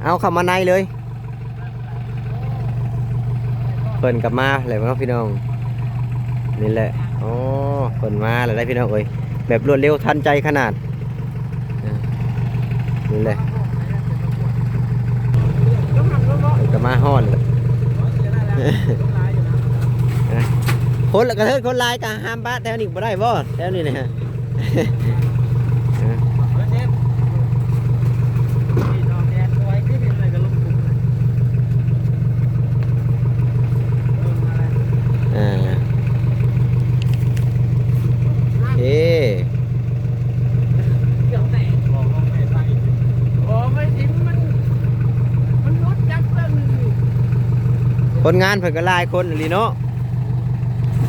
เอาเข้ามาในเลยเพิ่นกลับมาเลยเนาะพี่น้องนี่แหละอ๋อเพิ่นมาแล้วได้พี่น้องเอ้ยแบบรวดเร็วทันใจขนาดนี่แหละเพิ่นกลับมาฮ้อนคนละกระเทิดคนลายก็ห้ามบ้านแถวนี้บ่ได้บ่แถวนี้นะฮะเอ๊คนงานเพิ่นก็หลายคนอีหลีเนาะ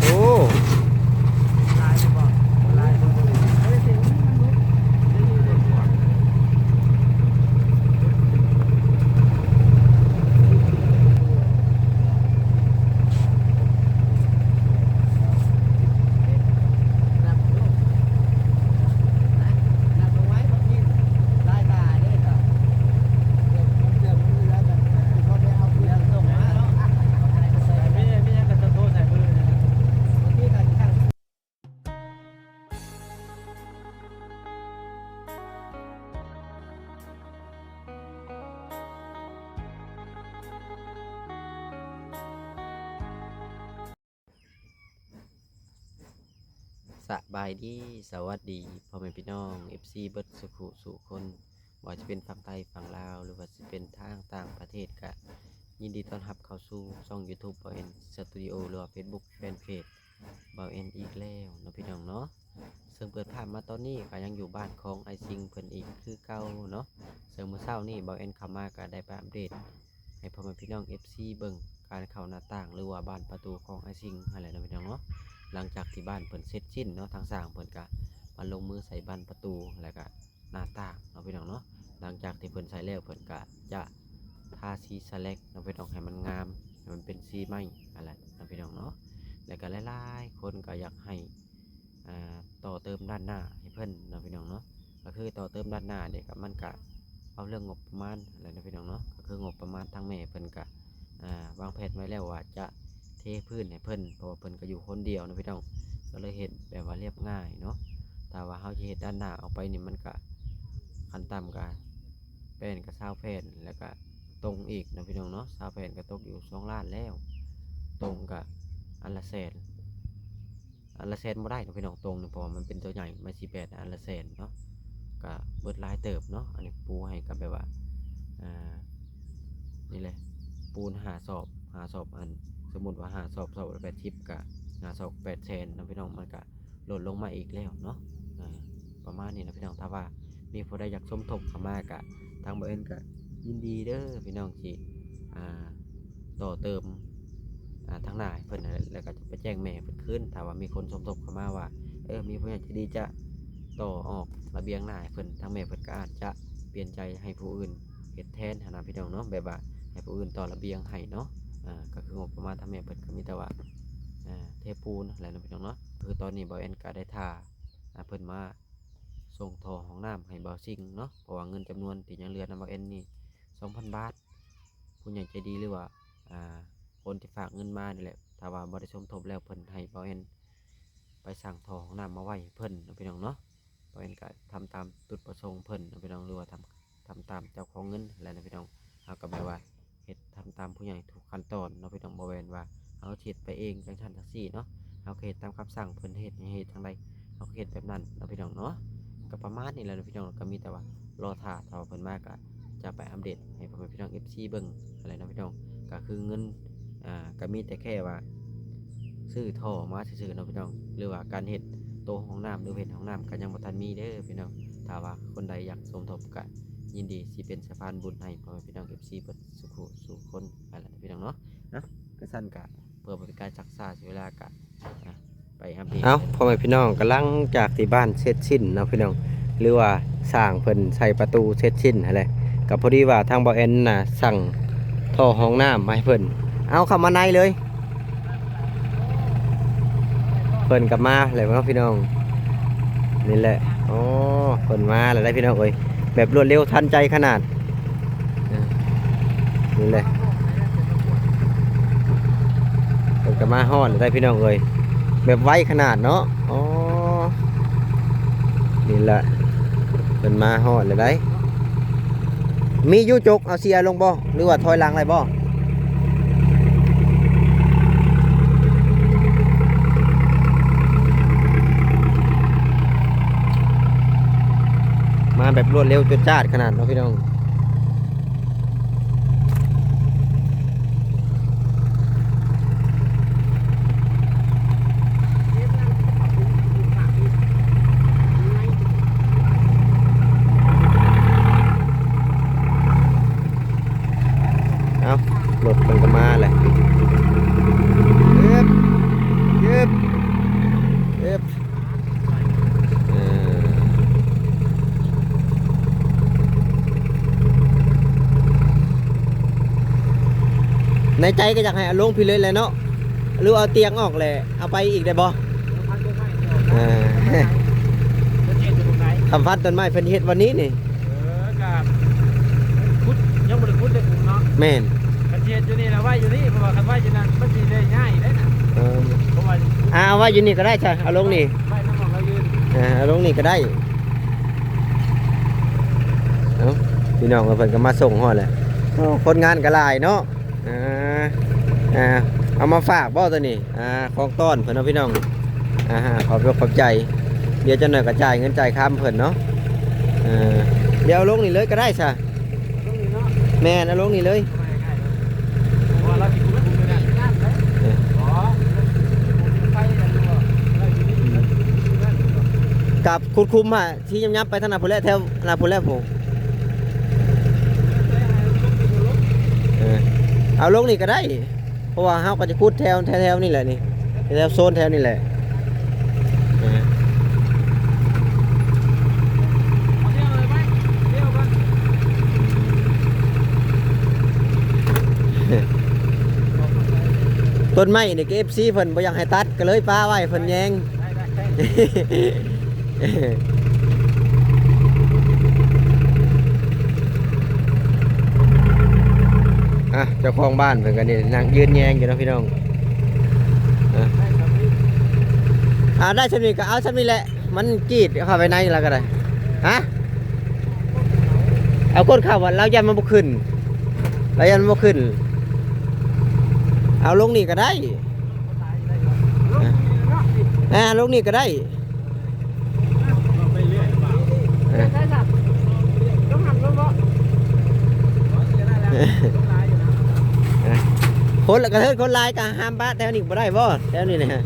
โอ้สบายดีสวัสดีพ่อแม่พี่น้อง FC เบิดสุขุสู่คนว่าจะเป็นฝั่งไทยฝั่งลาวหรือว่าจะเป็นทางต่างประเทศก็ยินดีต้อนรับเข้าสู่ช่อง YouTube เบาเอ็นสตูดิโอหรือว่า Facebook แฟนเพจเบาเอ็นอีกแล้วเนาะพี่น้องเนาะซึ่งเปิดภาพมาตอนนี้ก็ยังอยู่บ้านของไอซิงเพิ่นอีกคือเก่าเนาะซึ่งเมื่อเช้านี้เบาเอ็นเข้ามาก็ได้ไปอัปเดตให้พ่อแม่พี่น้อง FC เบิ่งการเข้าหน้าต่างหรือว่าบ้านประตูของไอซิงอะไรเนาะพี่น้องเนาะหลังจากที่บ้านเพิ่นเสร็จสิ้นเนาะทางสร้างเพิ่นก็มาลงมือใส่บานประตูแล้วก็หน้าต่างเนาะพี่น้องเนาะหลังจากที่เพิ่นใส่แล้วเพิ่นก็จะทาสีสแลกเนาะพี่น้องให้มันงามให้มันเป็นสีไม้อะไรเนาะพี่น้องเนาะแล้วก็หลายๆคนก็อยากให้ต่อเติมด้านหน้าให้เพิ่นเนาะพี่น้องเนาะก็คือต่อเติมด้านหน้าเนี่ยก็มันก็เอาเรื่องงบประมาณอะไรนะพี่น้องเนาะก็คืองบประมาณทางแม่เพิ่นก็วางแผนไว้แล้วว่าจะเทพื้นให้เพิ่นเพราะว่าเพิ่นก็อยู่คนเดียวนะพี่น้องก็เลยเห็นแบบว่าเรียบง่ายเนาะแต่ว่าเขาจะเห็นด้านหน้าออกไปนี่มันก็ขั้นต่ำกันแผ่นกับ20 แผ่นแล้วก็ตรงอีกนะพี่น้องเนาะ20 แผ่นก็ตกอยู่2 ล้านแล้วตรงกับอันละแสนไม่ได้นะพี่น้องตรงเนี่ยเพราะมันเป็นตัวใหญ่ไม่48อันละแสนเนาะก็เบิดลายเติบเนาะอันนี้ปูให้กับแบบว่านี่เลยปูนหาสอบอันสมมติว่าหาสอบละ80กับหาสอบ8 แสนนะพี่น้องมันก็ลดลงมาอีกแล้วเนาะประมาณนี้นะพี่น้องถ้าว่ามีผู้ใดอยากสมทบเข้ามากะทางเบอร์เอ็นก็ยินดีเด้อพี่น้องที่ต่อเติมทางหน้าเพิ่นแล้วก็จะไปแจ้งแม่เพิ่นขึ้นถ้าว่ามีคนสมทบเข้ามาว่ามีผู้ใหญ่ใจดีจะต่อออกระเบียงหน้าเพิ่นทางแม่เพิ่นก็อาจจะเปลี่ยนใจให้ผู้อื่นเฮ็ดแทนนะพี่น้องเนาะแบบว่าให้ผู้อื่นต่อระเบียงให้เนาะก็คืองบประมาณทางแม่เพิ่นก็มีแต่ว่าเทปูนอะไรนะพี่น้องเนาะคือตอนนี้บอยเอ็นก็ได้ท่าเพิ่นมาส่งท่อห้องน้ำให้เบาซิงเนาะเพราะว่าเงินจำนวนที่ยังเหลือนำเบาเอ็นนี่ 2,000 บาทผู้ใหญ่ใจดีหรือว่าคนที่ฝากเงินมานี่แหละถ้าว่าบ่ได้สมทบแล้วเพิ่นให้เบาเอ็นไปสั่งท่อห้องน้ำมาไว้เพิ่นพี่น้องเนาะเบาเอ็นก็ทำตามจุดประสงค์เพิ่นพี่น้องหรือว่าทำตามเจ้าของเงินอะไรนะพี่น้องเอาก็แบบว่าเฮ็ดทำตามผู้ใหญ่ทุกขั้นตอนเนาะพี่น้องบ่แม่นว่าเอาเฮ็ดไปเองจังซั่นจังซี่เนาะเอาเฮ็ดตามคำสั่งเพิ่นเฮ็ดทางใดเอาเฮ็ดแบบนั้นเนาะพี่น้องเนาะก็ประมาณนี้แหละพี่น้องก็มีแต่ว่ารอท่าถ้าเพิ่นมาก็จะไปอัปเดตให้พ่อแม่พี่น้อง FC เบิ่งอะไรนะพี่น้องก็คือเงินก็มีแต่แค่ว่าซื้อท่อมาซื่อๆเนาะพี่น้องหรือว่าการเฮ็ดโตห้องน้ำหรือเฮ็ดห้องน้ำก็ยังบ่ทันมีเด้อพี่น้องถ้าว่าคนใดอยากสมทบก็ยินดีสิเป็นสะพานบุญให้พ่อแม่พี่น้อง FC เบิดสุขสู่คนอะไรนะพี่น้องเนาะก็สั้นกะเพื่อเป็นการซักษาเสียเวลากะไปอัปเดตพ่อแม่พี่น้องกำลังจากที่บ้านเสร็จสิ้นเนาะพี่น้องหรือว่าสร้างเพิ่นใส่ประตูเสร็จสิ้นอะไรกับพอดีว่าทางบ่เอ็นน่ะสั่งท่อห้องน้ำมาให้เพิ่นเอาเข้ามาในเลยเพิ่นกลับมาเลยเนาะพี่น้องนี่แหละอ๋อเพิ่นมาแล้วได้พี่น้องเอ้ยแบบรวดเร็วทันใจขนาด นี่เลยเพิ่นก็มาฮอดได้พี่น้องเอ้ยแบบไวขนาดเนาะอ๋อนี่แหละเพิ่นมาฮอดเลยได้มีอยู่จกเอาเสียลงบ่หรือว่าถอยหลังได้บ่มาแบบรวดเร็วจุดจ้าดขนาดเนาะพี่น้องเอารถมันก็มาเลยยึบยึบยึบในใจก็อยากให้เอาลงพี่เลยแหละเนาะหรือเอาเตียงออกเลยเอาไปอีกได้บ่คำฟันต้นไม้เพิ่นเฮ็ดวันนี้นี่กับคุดยังบ่ได้คุดได้ผมเนาะแม่นกันเทียนอยู่นี่แล้วไว้อยู่นี่เพราะว่าคันไว้อยู่นั่นมันสิได้ง่ายได้น่ะเพราะว่าเอาไว้อยู่นี่ก็ได้จ้ะเอาลงนี่ไว้ทั้งหมดเรายืนเอาลงนี่ก็ได้เอาพี่น้องเพิ่นก็มาส่งฮอดแหละคนงานก็หลายเนาะเอามาฝากบ่ตัวนี้ของต้อนเพิ่นเนาะพี่น้องขอบใจเดี๋ยวจะหน่อยก็จ่ายเงินจ่ายค่าเพิ่นเนาะเดี๋ยวเอาลงนี่เลยก็ได้จ้ะแม่นเอาลงนี่เลยกับคุณคุมที่ยับไปทางนาโพเลแถวนาโพเลผมเอาลงนี่ก็ได้เพราะว่าเฮาก็จะพูดแถวนี่แหละนี่แถวโซนแถวนี่แหละต้นไม้นี่ก็ FC เพิ่นบ่อยากให้ตัดก็เลยป้าไว้เพิ่นแยงเจ้าของบ้านเพิ่นก็นี่นั่งยืนแยงอยู่นะพี่น้องได้ชั้นนี้ก็เอาชั้นนี้แหละมันกีดเข้าไปในแล้วก็ได้เอาก้นเข้าว่าเรายันมันบ่ขึ้นเอาลงนี่ก็ได้ลงนี่ก็ได้คนละกระเทิดคนลายก็ห้ามบ้าแถวนี้บ่ได้บ่แถวนี้นะ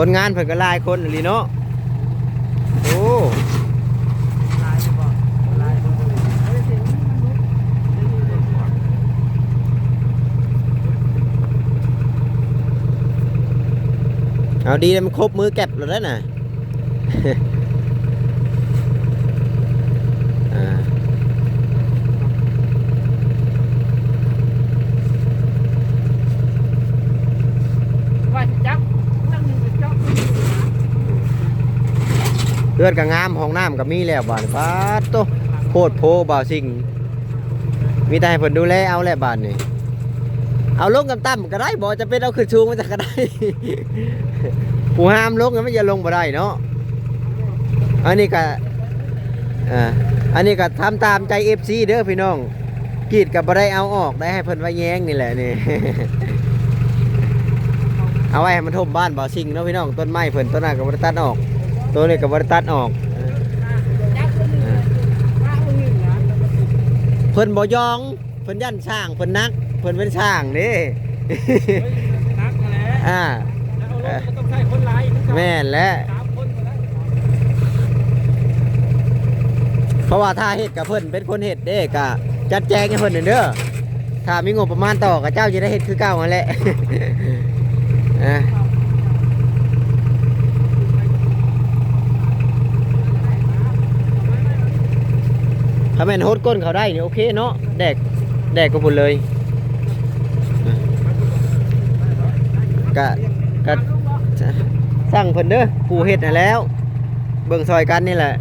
คนงานเพิ่นก็หลายคนอีหลีเนาะโอ้เอาดีเลยมันครบมือเก็บแล้วนะเลือดกับงามห้องน้ำกับมีแล้วบ้านป้าโตโคตรโพบ่าวสิ่งมีแต่ให้เพิ่นดูแลเอาแหละบ้านนี่เอาลงกับตั้มก็ได้บ่จะเป็นเอาขึ้นชูงมันจะก็ได้ผู้ห้ามลงมันจะลงบ่ได้เนาะอันนี้ก็ทำตามใจ FC เด้อพี่น้องกีดกับบ่ได้เอาออกได้ให้เพิ่นไว้แย้งนี่แหละนี่ เอาไว้ให้มันท่วมบ้านบ่าวสิ่งเนาะพี่น้องต้นไม้เพิ่นต้นนั้นก็บ่ได้ตัดออกตัวนี้กับบริตัดออกเพิ่นบ่ยองเพิ่นยันช่างเพิ่นนักเพิ่นเป็นช่างนี่นักแล้วต้องใช้คนหลายแม่นแล้วเพราะว่าถ้าเฮ็ดกับเพิ่นเป็นคนเฮ็ดเด้ก็จัดแจงให้เพิ่นเด้อถ้ามีงบประมาณต่อกับเจ้าจะได้เฮ็ดคือเก่านั่นแหละ ถ้าแม่นโฮดก้นเขาได้นี่โอเคเนาะแดกก็พุ่นเลยกะสั่งเพิ่นเด้อผู้เฮ็ดน่ะแล้วเบิ่งซอยกันนี่แหละ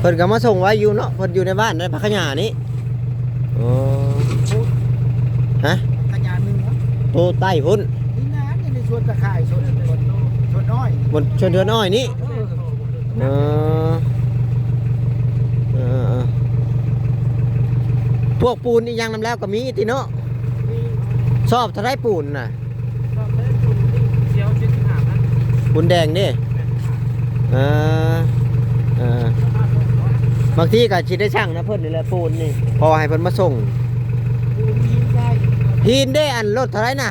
เพิ่นก็มาส่งไว้อยู่เนาะเพิ่นอยู่ในบ้านในพักขยะนี้โอ้ฮะ ขยานหนึ่ง โตใต้พุ่น นี่นะนี่ในชวนตะข่ายชวนน้อย บนชนเทือนอ้อยนี่เออเออพวกปูนนี่ยังนำแล้วก็มีติเนาะชอบถ้าได้ปูนน่ะ เชียวชิ้นที่หานะ ปูนแดงนี่เออ บางทีก็ชิได้ช่างนะเพิ่นนี่แหละปูนนี่พอให้เพิ่นมาส่ง ปูนยิงได้ หินได้อันรถเท่าไหรน่ะ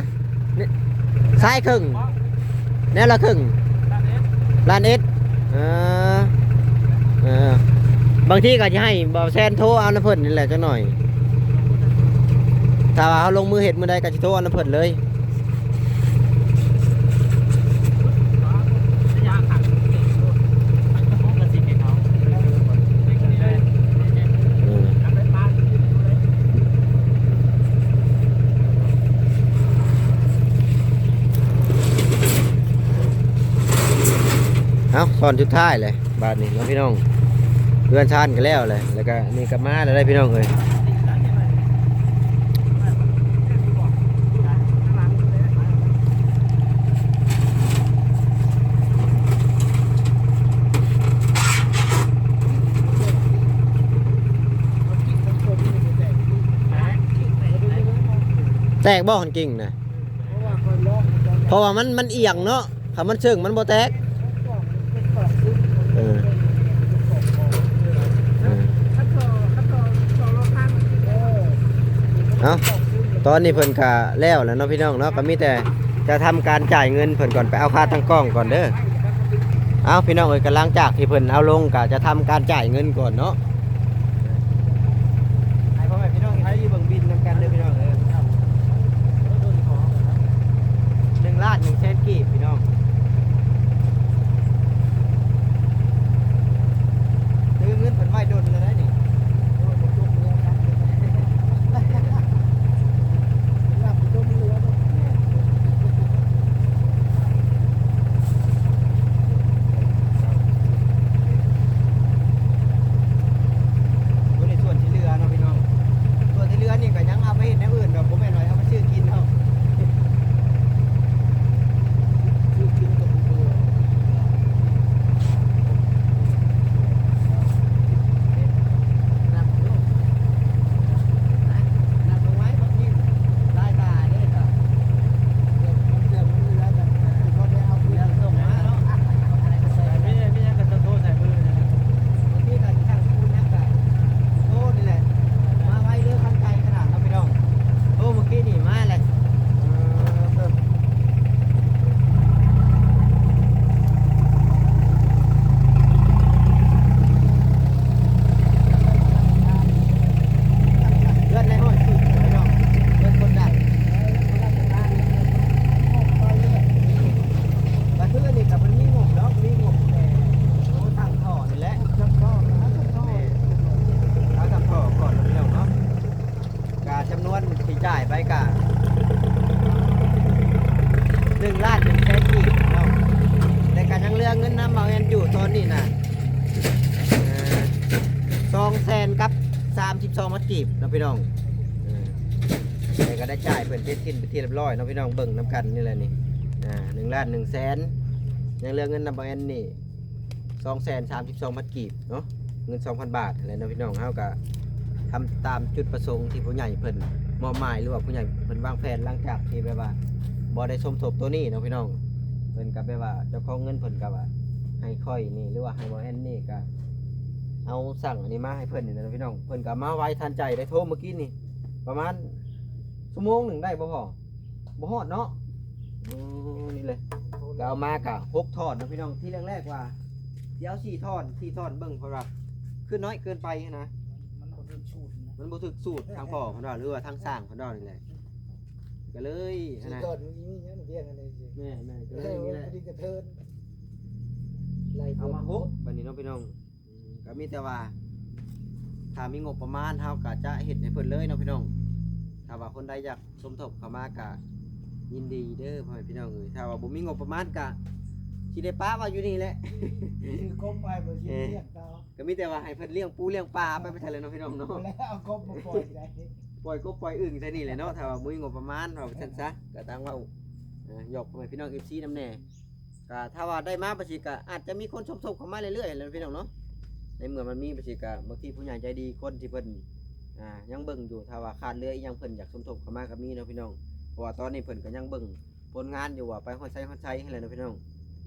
นี่ซ้ายครึ่งแนวละครึ่งล้านเอ็ดบางทีก็จะให้บ่าวแซนโทรเอาน้ำเพิ่นนี่แหละจังหน่อยถ้าว่าเขาลงมือเฮ็ดมื้อใดก็สิโทรเอาน้ำเพิ่นเลยเอาตอนสุดท้ายเลยบาทนี้น้องพี่น้องเพื่อนชานกันแล้วเลยแล้วก็นี่กับมาแล้วได้พี่น้องเลยแตกบ่อนกิ่งนะเพราะว่ามันเอียงเนาะถ้ามันเชิงมันบ่แตกเอาตอนนี้เพิ่นก็แล้วเนาะพี่น้องเนาะก็มีแต่จะทำการจ่ายเงินเพิ่นก่อนไปเอาค่าทั้งกล้องก่อนเด้อเอาพี่น้องเอ้ยกำลังจากที่เพิ่นเอาลงก็จะทำการจ่ายเงินก่อนเนาะให้พ่อแม่พี่น้องให้เบิ่งบินนำกันเด้อพี่น้อง1,100,000 กีบพี่น้องซื้อเงินเพิ่นไว้โดนเลยได้นี่1,100,000 กีบเนาะแต่การยังเรือเงินน้ำเมาแอนอยู่ตอนนี้น่ะ200,000 กับ 32 มัดกีบเนาะพี่น้องแต่ก็ได้จ่ายเพิ่นเฮ็ดกินไปที่เรียบร้อยเนาะพี่น้องเบิ่งน้ำกันนี่แหละนี่1,100,000ยังเรือเงินน้ำเมาแอนนี่232 มัดกีบเนาะ เงิน 2,000 บาทอะไรเนาะพี่น้องเฮาก็ทำตามจุดประสงค์ที่ผู้ใหญ่เพิ่นมอบหมายหรือว่าผู้ใหญ่เพิ่นวางแผนหลังจากที่แบบว่าบ่ได้สมทบตัวนี้เนาะพี่น้องเพิ่นก็แบบว่าเจ้าของเงินเพิ่นก็ว่าให้ค่อยนี่หรือว่าให้บ่แอนนี่ก็เอาสั่งอันนี้มาให้เพิ่นนี่นะพี่น้องเพิ่นก็มาไว้ทันใจได้โทรเมื่อกี้นี่ประมาณชั่วโมงหนึงได้บ่พอบ่ฮอดเนาะนี่เลยก็เอามากะ6ทอดนะพี่น้องที่แรกๆว่าเดี๋ยว4ทอดเบิ่งเพราะว่าคือน้อยเกินไปนะ มันบ่ถึงสูตรนะ มันบ่ถึกสูตรทางพ่อเพิ่นว่าหรือว่าทางสร้างเพิ่นว่านี่แหละก็เลย สิ นะ ก่อนมีหยังเรียนกันเลยสิ แม่ก็ เอ เลย อ นี่แหละ พอดีกระเทินไล่ เอามาฮกบัดนี้เนาะพี่น้องก็มีแต่ว่าถ้ามีงบประมาณเฮาก็จะเฮ็ดให้เพิ่นเลยเนาะพี่น้องถ้าว่าคนใดอยากสมทบเข้ามาก็ยินดีเด้อพ่อแม่พี่น้องเอ้ยถ้าว่าบ่มีงบประมาณก็สิได้ป้าว่าอยู่นี่แหละ คือกบไปบ่สิเรียกต่อ ก็มีแต่ว่าให้เพิ่นเลี้ยงปูเลี้ยงปลาไปเถอะเลยเนาะพี่น้องเนาะ แล้วเอากบมาปล่อยได้ ปล่อยกบปล่อยอึ่งใช่นี่แหละเนาะถ้าว่าบ่มีงบประมาณว่าซั่นซะก็ตั้งว่าหยอกพ่อแม่พี่น้อง FC นำแน่ก็ถ้าว่าได้มาประสิก็อาจจะมีคนสมทบเข้ามาเรื่อยๆแหล้วพี่น้องเนาะในเมื่อมันมีประสิก็บางทีผู้ใหญ่ใจดีคนที่เพิ่นยังเบิ่งอยู่ถ้าว่าขาดเหลืออีหยังเพิ่นอยากสมทบเข้ามาก็มีเนาะพี่น้องเพราะว่าตอนนี้เพิ่นก็ยังเบิ่งผลงานอยู่ว่าไปฮอดไสให้แหละเนาะพี่น้อง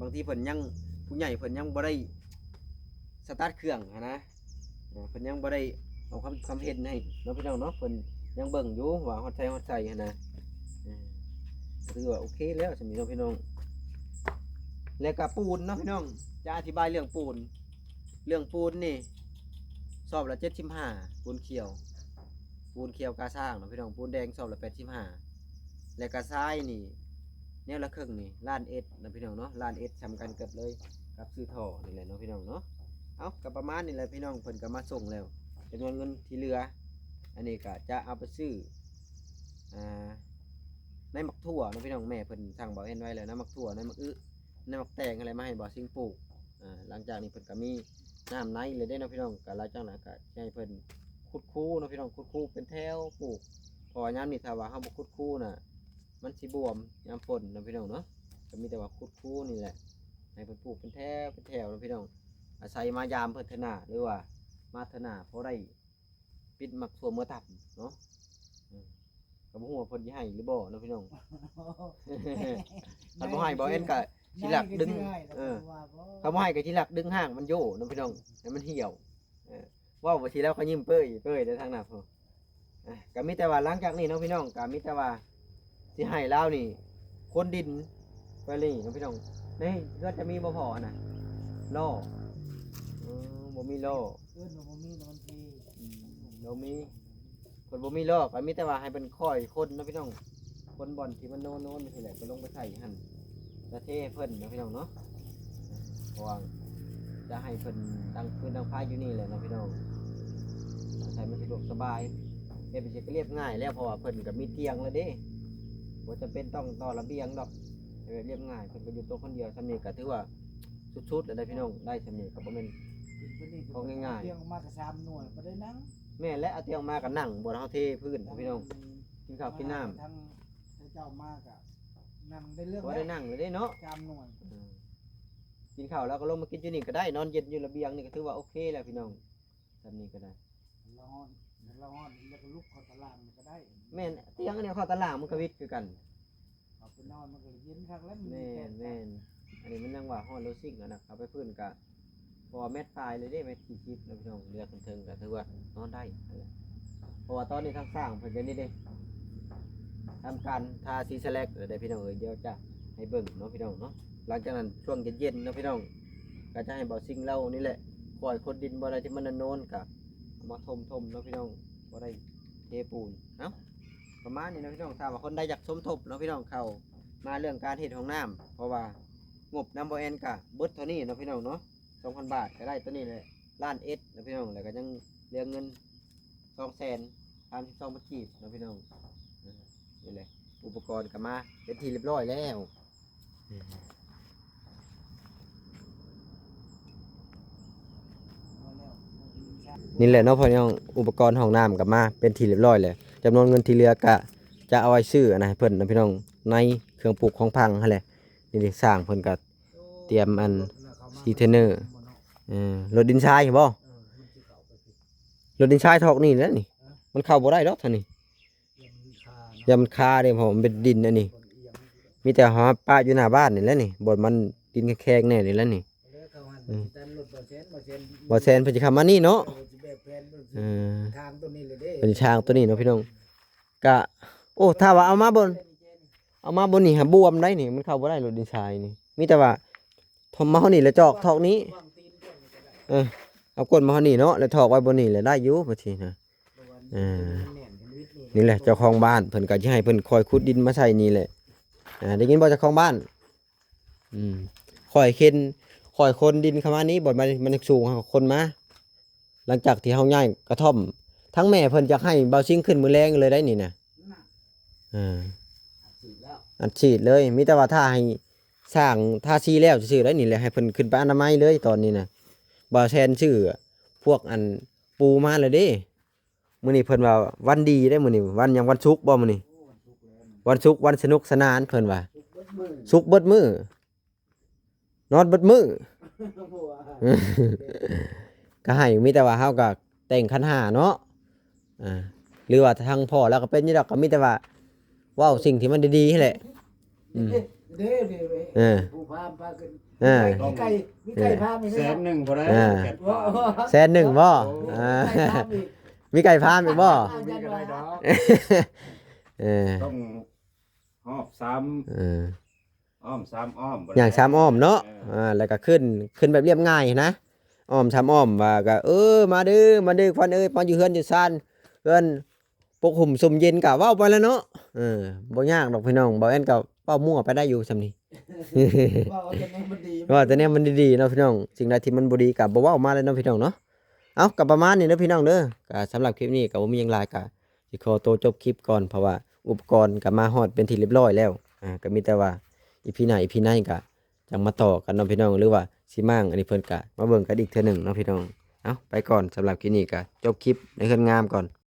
บางทีเพิ่นยังผู้ใหญ่เพิ่นยังบ่ได้สตาร์ทเครื่องนะเพิ่นยังบ่ได้เอาความเห็นให้เนาะพี่น้องเนาะเพิ่นยังเบิ่งอยู่ว่าฮอดไสนะถือว่าโอเคแล้วสำหรับน้องพี่น้องแล้วก็ปูนเนาะพี่น้องจะอธิบายเรื่องปูนนี่สอบละ75ปูนเขียวกาสร้างเนาะพี่น้องปูนแดงสอบละ85แล้วก็ทรายนี่แนวละครึ่งนี่ล้านเอ็ดนะพี่น้องเนาะล้านเอ็ดสำคัญเกือบเลยกับซื้อท่อนี่แหละเนาะพี่น้องเนาะเอาก็ประมาณนี้แหละพี่น้องเพิ่นก็มาส่งแล้วจำนวนเงินที่เหลืออันนี้ก็จะเอาไปซื้อในหมักถั่วนะพี่น้องแม่เพิ่นสั่งบอกเอ็นไว้แล้วนะหมักถั่วในหมักในหมักแตงอะไรมาให้บ่ซิงปลูกหลังจากนี้เพิ่นก็มีน้ำในเลยได้นะพี่น้องก็หลังจากนั้นก็ให้เพิ่นขุดคู่นะพี่น้องขุดคู่เป็นแถวปลูกพอยามนี้ถ้าว่าเฮาบ่ขุดคู่น่ะมันสิบวมยามฝนนะพี่น้องเนาะก็มีแต่ว่าขุดคู่นี่แหละให้เพิ่นปลูกเป็นแถวนะพี่น้องอาศัยมายามเพิ่นเถอะหน้าหรือว่ามาเถอะหน้าพอได้ปิดหมักถั่วเมื่อตับเนาะก็บ่ฮู้ว่าเพิ่นสิให้หรือบ่เนาะพี่น้อง ถ้าบ่ให้บ่เอ็นก็สิหลักดึงถ้าบ่ให้ก็สิหลักดึงห่างมันโย่เนาะพี่น้องให้มันเหี่ยวว้าวบ่สิแล้วเขายิ้มเป้ยได้ทางหน้าพุ่นก็มีแต่ว่าหลังจากนี้เนาะพี่น้องก็มีแต่ว่าสิให้ลาวนี่คนดินไปเลยเนาะพี่น้องนี่ก็จะมีบ่พอน่ะล้อบ่มีล้อ เอิ้นว่าบ่มีแล้วมันที เรามีคนบ่มีล้อก็มีแต่ว่าให้เป็นค่อยคนเนาะพี่น้องคนบ่อนที่มันโน่นๆนี่แหละก็ลงไปใส่หั่นแล้วเทเพิ่นเนาะพี่น้องเนาะเพราะว่าจะให้เพิ่นตั้งคืนตั้งพายอยู่นี่แหละเนาะพี่น้องใส่มันสะดวกสบายเฮ็ดไปสิก็เรียบง่ายแล้วเพราะว่าเพิ่นก็มีเตียงแล้วเด้บ่จำเป็นต้องต่อระเบียงดอกเรียบง่ายเพิ่นก็อยู่ตัวคนเดียวซำนี้ก็ถือว่าสุดๆแล้วได้พี่น้องได้ซำนี้ก็บ่แม่น ของง่ายๆ เตียงมากับ3หน่วยบ่ได้นั่ง แม่และเอาเตียงมาก็นั่งบ่เฮาเทพื้นพี่น้องกินข้าวกินน้ำ ทั้งเจ้ามากอะนั่งได้เรื่อง บ่ได้นั่งเลยเด้เนาะ 3หน่วย กินข้าวแล้วก็ลงมากินอยู่นี่ก็ได้นอนเย็นอยู่ระเบียงนี่ก็ถือว่าโอเคแล้วพี่น้องซำนี้ก็ได้ ร้อนแล้วก็ลุกเข้าตารางมันก็ได้ แม่นเตียงอันนี้เข้าตารางมันก็วิดคือกัน เอาไปนอนมันก็เย็นคักแล้วมัน แม่ มี นแม่นอันนี้มันยังว่าฮอดโลซิ่งอะนะเอาไปพื้นก็พอแมตตายเลยเด้แมต40แล้วพี่น้องเรือเทิงๆก็ถือว่านอนได้นั่นแหละเพราะว่าตอนนี้ทางสร้างเพิ่นก็นี่เด้ทำการทาสีสแลกได้พี่น้องเอ้ยเดี๋ยวจะให้เบิ่งเนาะพี่น้องเนาะหลังจากนั้นช่วงเย็นๆเนาะพี่น้องก็จะให้เบาซิ่งเรานี่แหละปล่อยคนดินบ่ได้ที่มันโน่นก็เอามาถมๆเนาะพี่น้องบ่ได้เทปูนเนาะประมาณนี้เนาะพี่น้องถ้าว่าคนใดอยากสมทบเนาะพี่น้องเข้ามาเรื่องการเฮ็ดห้องน้ำเพราะว่างบน้ำบ่แอนก็เบิดเท่านี้เนาะพี่น้องเนาะ 2,000 บาทก็ได้ตัวนี้เลยล้านเอสนะพี่น้องแล้วก็ยังเรียงเงิน232,000 บาทกีบนะพี่น้องนี่เลยอุปกรณ์ก็มาเป็นที่เรียบร้อยแล้วนี่แหละเนาะพี่น้องอุปกรณ์ห้องน้ำก็มาเป็นที่เรียบร้อยเลยจำนวนเงินที่เหลือก็จะเอาไว้ซื้อนะเพิ่นนะพี่น้องในเครื่องปลูกของพังนั่นแหละนี่สร้างเพิ่นก็เตรียมอันซีเทนเนอร์รถดินทรายเห็นบ่ รถดินทรายทอกนี่แหล้วนี่มันเข้าบ่ได้ดอกท่านนี่ ยังมีค่าเนาะ ยามคาเด้เพราะมันเป็นดินอันนี้ คนเอียง มีแต่หาป้าอยู่หน้าบ้านนี่แหละนี่บ่มันดินแข็งๆแน่นี่แหล้วนี่ แล้วเขาหันไปตันรถบ่แซน บ่แซนเพิ่นสิเข้ามานี่เนาะ สิแบบแผน เออ ทางตัวนี้เลยเด้ เป็นช้างตัวนี้เนาะพี่น้องกะโอ้ถ้าว่าเอามาบนนี่หาบวมได้นี่มันเข้าบ่ได้รถดินทรายนี่มีแต่ว่าทอมมาเฮานี่แล้วจอกทอกนี้ วางตีนก่อนก็ได้ เออเอาก้นมาเฮานี่เนาะแล้วถอกไว้บนนี่แหละได้อยู่บ่ทีนะ เพราะว่า เออ แน่นกันวิทย์ นี่แหละเจ้าของบ้านเพิ่นก็สิให้เพิ่นคอยขุดดินมาใส่นี่แหละได้ยินบ่เจ้าของบ้านคอยเข็นคอยคนดินเข้ามานี้บ่มันสูงคนมาหลังจากที่เฮาย้ายกระท่อมทั้งแม่เพิ่นอยากให้เบาซิงขึ้นมื้อแรงเลยได้นี่นะสิแล้ว อัดฉีดเลยมีแต่ว่าถ้าให้สร้างท่าซีแล้วซื่อๆได้นี่แหละให้เพิ่นขึ้นไปอนามัยเลยตอนนี้นะบ่แซนชื่อพวกอันปูมาเลยเด้มื้อนี้เพิ่นว่าวันดีได้มื้อนี้วันหยังวันศุกร์บ่มื้อนี้วันศุกร์วันสนุกสนานเพิ่นว่าศุกร์เบิดมื้อนอนเบิดมื้อ ก็ให้มีแต่ว่าเฮาก็แต่งขันห้าเนาะหรือว่าทางพ่อแล้วก็เป็นอยู่ดอกก็มีแต่ว่าเว้าสิ่งที่มันดีๆให้แหละ เด้ผู้พาพาขึ้นมีไก่พามี แสนหนึ่งพอได้ แสนหนึ่งบ่มีไก่พามอีกบ่ มีก็ได้ดอก เออ ต้องหอบซ้ เออ ำอ้อมซ้ำอ้อมบ่ได้ อย่างชามอ้อมเนาะแล้วก็ขึ้นแบบเรียบง่ายนะอ้อมชามอ้อมว่าก็มาเด้อควันมาอยู่เฮือนอยู่ซ่านเฮือนปกหุ่มซุ่มเย็นก็เว้าไปแล้วเนาะบ่ยากดอกพี่น้องบ่แอนก็เว้ามั่วไปได้อยู่ซำนี้ ว่าแต่เนี่ยมันดีๆเนาะพี่น้องสิ่งใดที่มันบ่ดีก็บ่เว้ามาเลยเนาะพี่น้องเนาะเอาก็ประมาณนี้เด้อพี่น้องเด้อก็สำหรับคลิปนี้ก็บ่มีหยังหลายก็สิขอตัวจบคลิปก่อนเพราะว่าอุปกรณ์ก็มาฮอดเป็นที่เรียบร้อยแล้วก็มีแต่ว่าอีพีไหนก็จังมาต่อกันเนาะพี่น้องหรือว่าสิมั่งอันนี้เพิ่นก็มาเบิ่งกันอีกเทื่อหนึงเนาะพี่น้องเอาไปก่อนสำหรับคลิปนี้ก็จบคลิปในเฮือนงามก่อน